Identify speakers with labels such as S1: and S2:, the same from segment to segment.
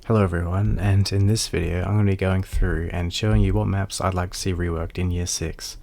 S1: Hello everyone, and in this video I'm going to be going through and showing you what maps I'd like to see reworked in Year 6.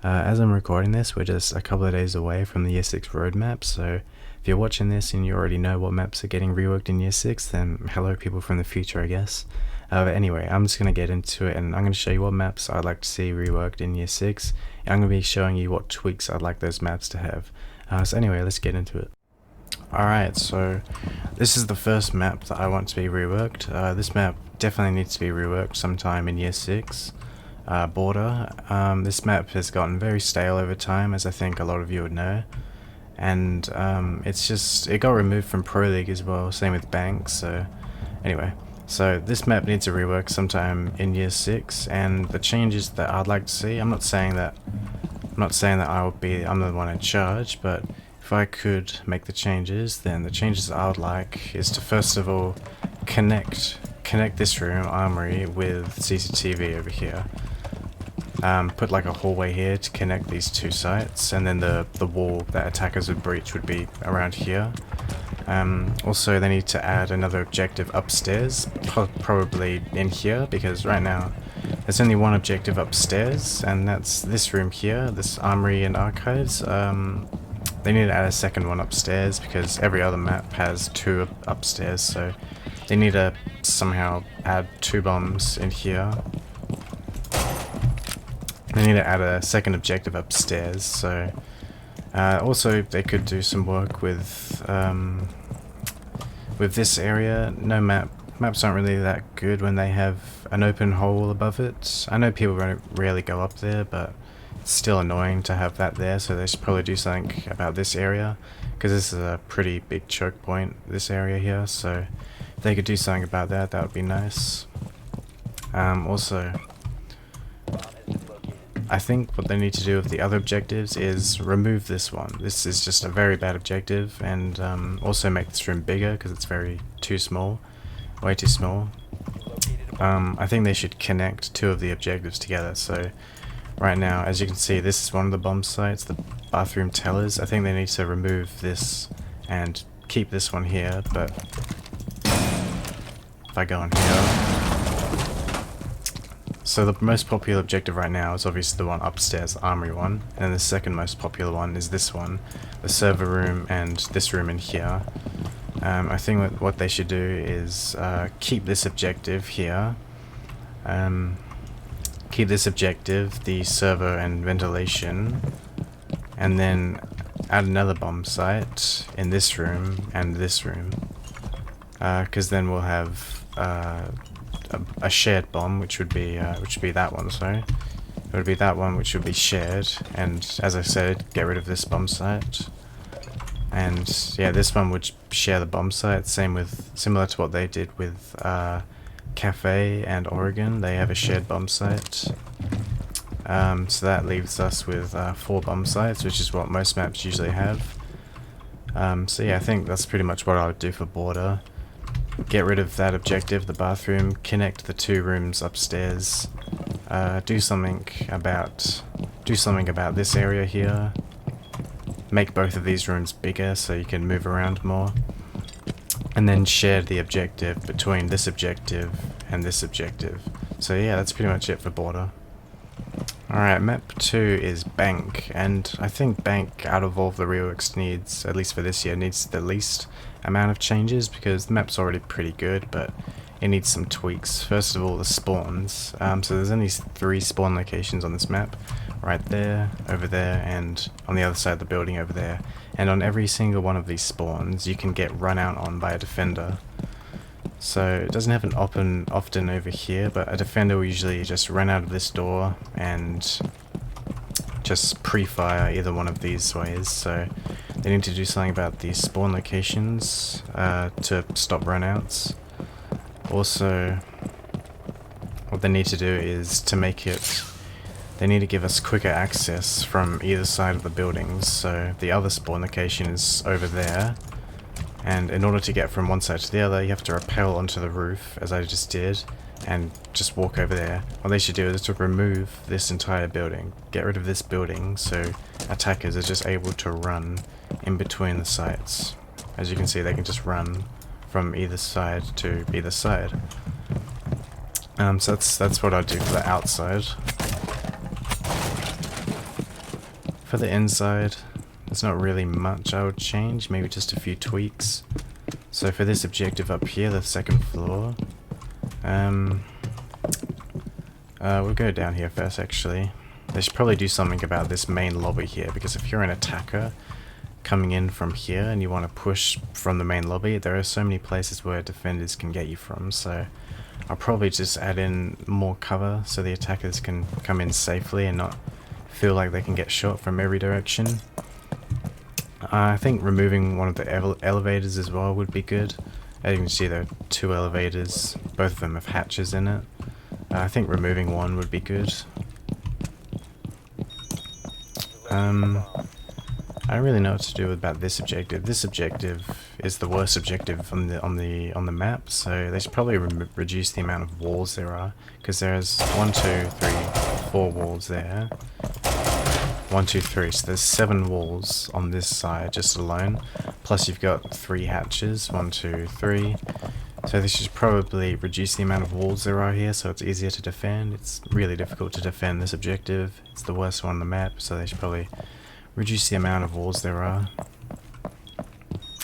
S1: As I'm recording this, we're just a couple of days away from the Year 6 roadmap, so if you're watching this and you already know what maps are getting reworked in Year 6, then hello people from the future, I guess. But anyway, I'm just going to get into it and I'm going to show you what maps I'd like to see reworked in Year 6, and I'm going to be showing you what tweaks I'd like those maps to have. So anyway, let's get into it. Alright, so this is the first map that I want to be reworked. This map definitely needs to be reworked sometime in Year 6. Border. This map has gotten very stale over time, as I think a lot of you would know. And it got removed from Pro League as well, same with Bank, so anyway. So this map needs a rework sometime in Year 6, and the changes that I'd like to see, I'm not saying that I'm the one in charge, but if I could make the changes, then the changes I would like is to first of all connect this room, Armory, with CCTV over here. Put like a hallway here to connect these two sites, and then the wall that attackers would breach would be around here. Also, they need to add another objective upstairs, probably in here, because right now there's only one objective upstairs, and that's this room here, this Armory and Archives. They need to add a second one upstairs because every other map has two upstairs, so they need to somehow add two bombs in here. They need to add a second objective upstairs, so also they could do some work with this area. Maps aren't really that good when they have an open hole above it. I know people rarely go up there, but it's still annoying to have that there, so they should probably do something about this area, because this is a pretty big choke point, this area here, so if they could do something about that, that would be nice. Also, I think what they need to do with the other objectives is remove this one. This is just a very bad objective, and also make this room bigger, because it's too small, way too small. I think they should connect two of the objectives together, so right now, as you can see, this is one of the bomb sites, the bathroom tellers. I think they need to remove this and keep this one here, but if I go in here... So the most popular objective right now is obviously the one upstairs, the Armory one, and then the second most popular one is this one, the server room and this room in here. I think what they should do is keep this objective here. Keep this objective, the server and ventilation, and then add another bomb site in this room and this room, because then we'll have a shared bomb, which would be that one. Sorry, it would be that one, which would be shared. And as I said, get rid of this bomb site. And yeah, this one would share the bomb site. Similar to what they did with Cafe and Oregon, they have a shared bomb site. So that leaves us with 4 bomb sites, which is what most maps usually have. So yeah, I think that's pretty much what I would do for Border. Get rid of that objective, the bathroom, connect the 2 rooms upstairs, do something about this area here, make both of these rooms bigger so you can move around more, and then share the objective between this objective and this objective. So yeah, that's pretty much it for Border. Alright, map 2 is Bank, and I think Bank, out of all of the reworks, needs, at least for this year, needs the least amount of changes, because the map's already pretty good, but it needs some tweaks. First of all, the spawns. So there's only 3 spawn locations on this map, right there, over there, and on the other side of the building over there. And on every single one of these spawns, you can get run out on by a defender. So it doesn't happen often over here, but a defender will usually just run out of this door and just pre-fire either one of these ways. So they need to do something about these spawn locations to stop runouts. Also, what they need to do is to make it... They need to give us quicker access from either side of the buildings. So the other spawn location is over there. And in order to get from one side to the other, you have to rappel onto the roof, as I just did, and just walk over there. What they should do is to remove this entire building. Get rid of this building so attackers are just able to run in between the sites. As you can see, they can just run from either side to either side. So that's what I do for the outside. For the inside, there's not really much I would change, maybe just a few tweaks. So for this objective up here, the second floor, we'll go down here first actually. They should probably do something about this main lobby here, because if you're an attacker coming in from here and you want to push from the main lobby, there are so many places where defenders can get you from, so I'll probably just add in more cover so the attackers can come in safely and not feel like they can get shot from every direction. I think removing one of the elevators as well would be good. As you can see, there are 2 elevators, both of them have hatches in it. I think removing one would be good. I don't really know what to do about this objective. This objective is the worst objective on the map, so they should probably reduce the amount of walls there are, because there's 1, 2, 3, 4 walls there. 1, 2, 3. So there's 7 walls on this side just alone. Plus you've got 3 hatches. 1, 2, 3. So this should probably reduce the amount of walls there are here, so it's easier to defend. It's really difficult to defend this objective. It's the worst one on the map, so they should probably reduce the amount of walls there are.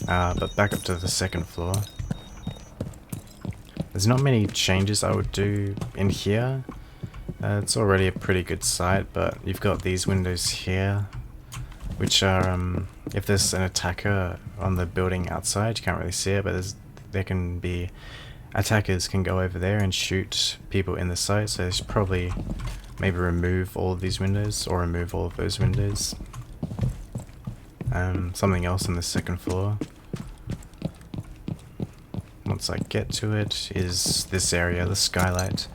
S1: But back up to the second floor. There's not many changes I would do in here. It's already a pretty good site, but you've got these windows here, which are, if there's an attacker on the building outside, you can't really see it, but there can be, attackers can go over there and shoot people in the site, so they should probably maybe remove all of these windows, or remove all of those windows. Something else on the second floor, once I get to it, is this area, the skylight.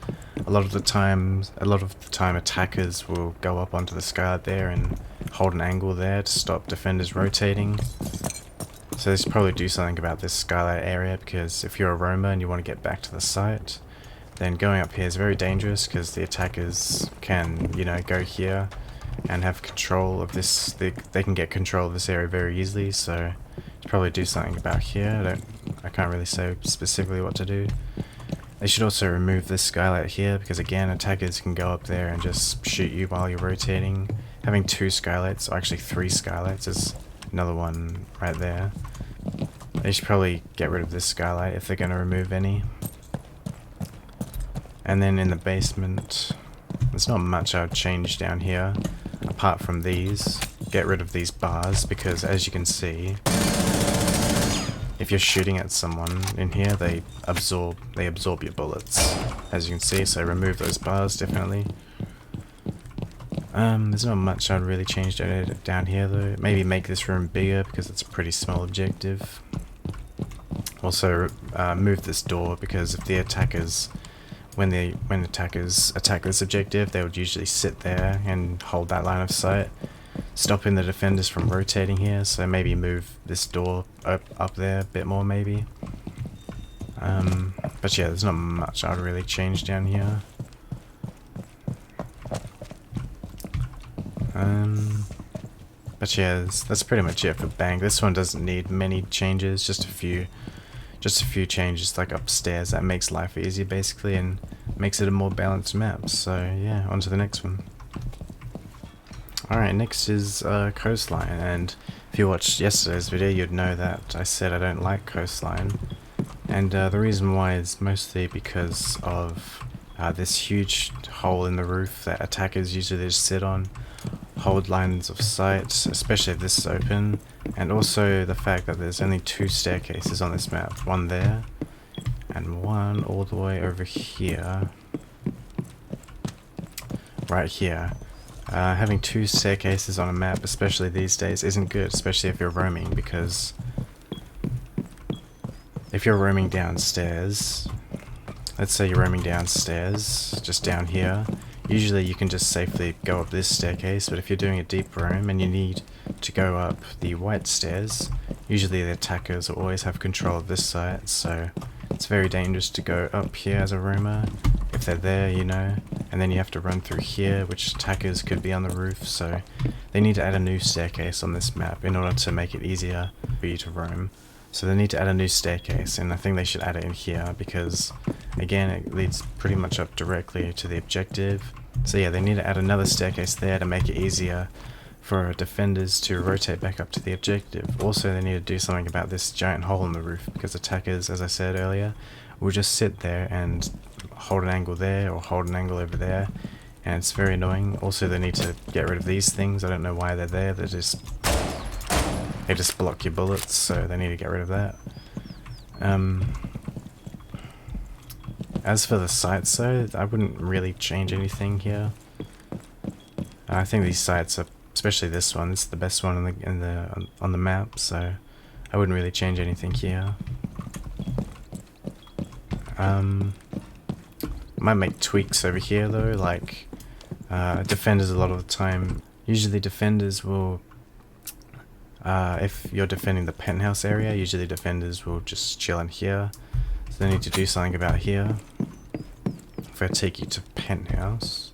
S1: A lot of the time attackers will go up onto the skylight there and hold an angle there to stop defenders rotating. So they should probably do something about this skylight area, because if you're a roamer and you want to get back to the site, then going up here is very dangerous, because the attackers can, you know, go here and have control of this. They can get control of this area very easily, so should probably do something about here. I can't really say specifically what to do. They should also remove this skylight here, because again, attackers can go up there and just shoot you while you're rotating. Having 2 skylights, or actually 3 skylights, is another one right there. They should probably get rid of this skylight if they're going to remove any. And then in the basement, there's not much I would change down here, apart from these. Get rid of these bars, because as you can see, if you're shooting at someone in here, they absorb your bullets, as you can see, so remove those bars, definitely. There's not much I'd really change down here though. Maybe make this room bigger, because it's a pretty small objective. Also, move this door, because if the attackers, when attackers attack this objective, they would usually sit there and hold that line of sight, stopping the defenders from rotating here. So maybe move this door up there a bit more, maybe. But yeah, there's not much I'd really change down here. But yeah, that's pretty much it for Bang. This one doesn't need many changes, just a few changes like upstairs. That makes life easier basically, and makes it a more balanced map. So yeah, on to the next one. Alright, next is Coastline, and if you watched yesterday's video, you'd know that I said I don't like Coastline. And the reason why is mostly because of this huge hole in the roof that attackers usually just sit on, hold lines of sight, especially if this is open, and also the fact that there's only 2 staircases on this map, one there, and one all the way over here, right here. Having 2 staircases on a map, especially these days, isn't good, especially if you're roaming, because if you're roaming downstairs, let's say you're roaming downstairs, just down here, usually you can just safely go up this staircase, but if you're doing a deep roam and you need to go up the white stairs, usually the attackers will always have control of this site, so it's very dangerous to go up here as a roamer, if they're there, you know, and then you have to run through here, which attackers could be on the roof, so they need to add a new staircase on this map in order to make it easier for you to roam. So they need to add a new staircase, and I think they should add it in here because, again, it leads pretty much up directly to the objective. So yeah, they need to add another staircase there to make it easier for defenders to rotate back up to the objective. Also, they need to do something about this giant hole in the roof because attackers, as I said earlier, will just sit there and hold an angle there or hold an angle over there, and it's very annoying. Also, they need to get rid of these things. I don't know why they're there. They just block your bullets, so they need to get rid of that. As for the sights though, I wouldn't really change anything here. I think these sights are, especially this one, this is the best one on the map, so I wouldn't really change anything here. Might make tweaks over here though, like defenders a lot of the time. Usually defenders will, if you're defending the penthouse area, usually defenders will just chill in here. So they need to do something about here. If I take you to penthouse,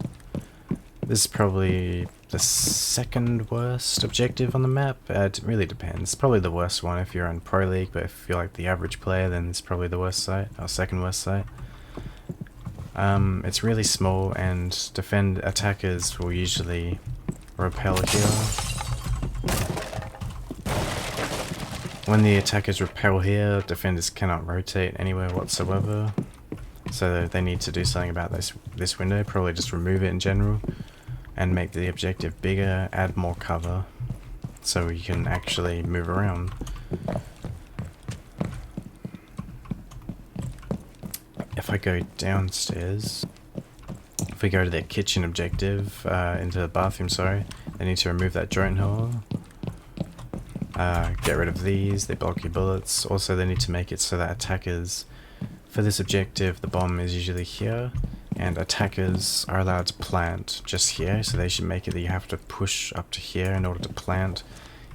S1: this is probably the second worst objective on the map. It really depends. It's probably the worst one if you're in Pro League, but if you're like the average player, then it's probably the worst site, or second worst site. It's really small, and attackers will usually repel here. When the attackers repel here, defenders cannot rotate anywhere whatsoever. So they need to do something about this window, probably just remove it in general, and make the objective bigger, add more cover, so you can actually move around. If I go downstairs, if we go to their kitchen objective, into the bathroom, sorry, they need to remove that joint hole. Get rid of these, they block your bullets. Also, they need to make it so that attackers, for this objective, the bomb is usually here, and attackers are allowed to plant just here, so they should make it that you have to push up to here in order to plant.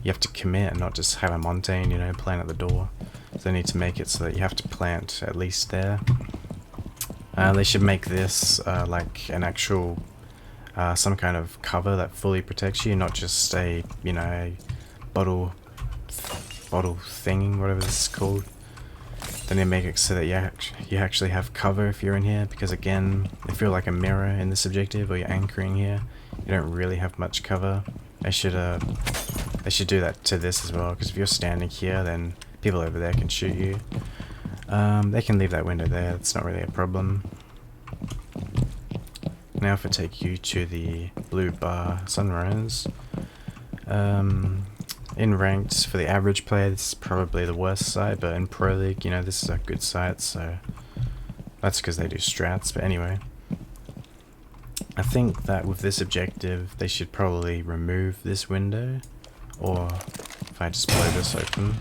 S1: You have to commit and not just have a Montane, you know, plant at the door. So they need to make it so that you have to plant at least there. They should make this like an actual, some kind of cover that fully protects you, not just a, you know, a bottle thing, whatever this is called. Then they make it so that you actually have cover if you're in here, because again, if you're like a mirror in this objective or you're anchoring here, you don't really have much cover. They should do that to this as well, because if you're standing here, then people over there can shoot you. They can leave that window there, it's not really a problem. Now if I take you to the blue bar Sunrise, in ranked, for the average player, this is probably the worst site, but in Pro League, you know, this is a good site, so that's because they do strats. But anyway, I think that with this objective, they should probably remove this window, or if I just blow this open,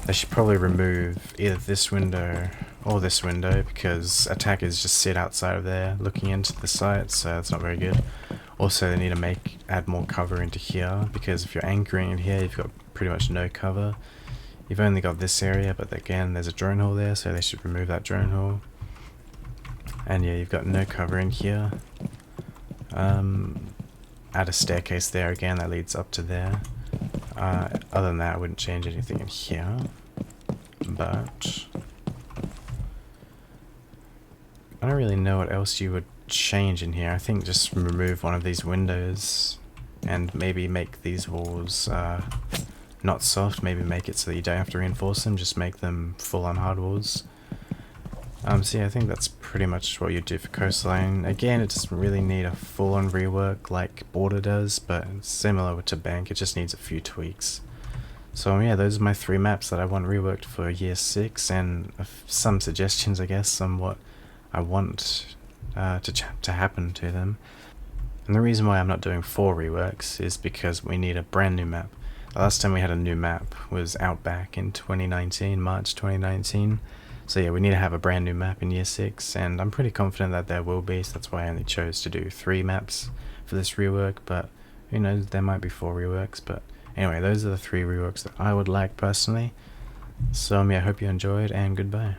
S1: they should probably remove either this window or this window, because attackers just sit outside of there looking into the site, so that's not very good. Also, they need to add more cover into here, because if you're anchoring in here, you've got pretty much no cover. You've only got this area, but again, there's a drone hole there, so they should remove that drone hole. And yeah, you've got no cover in here. Add a staircase there again, that leads up to there. Other than that, I wouldn't change anything in here. But I don't really know what else you would change in here. I think just remove one of these windows and maybe make these walls not soft, maybe make it so that you don't have to reinforce them, just make them full on hard walls. So yeah, I think that's pretty much what you do for Coastline. Again, it doesn't really need a full on rework like Border does, but it's similar to Bank, it just needs a few tweaks. So yeah, those are my 3 maps that I want reworked for Year 6, and some suggestions, I guess, on what I want to happen to them. And the reason why I'm not doing 4 reworks is because we need a brand new map. The last time we had a new map was Outback in 2019, March 2019. So yeah, we need to have a brand new map in Year 6, and I'm pretty confident that there will be, so that's why I only chose to do 3 maps for this rework, but who knows, there might be 4 reworks. But anyway, those are the 3 reworks that I would like personally. So yeah, I hope you enjoyed, and goodbye.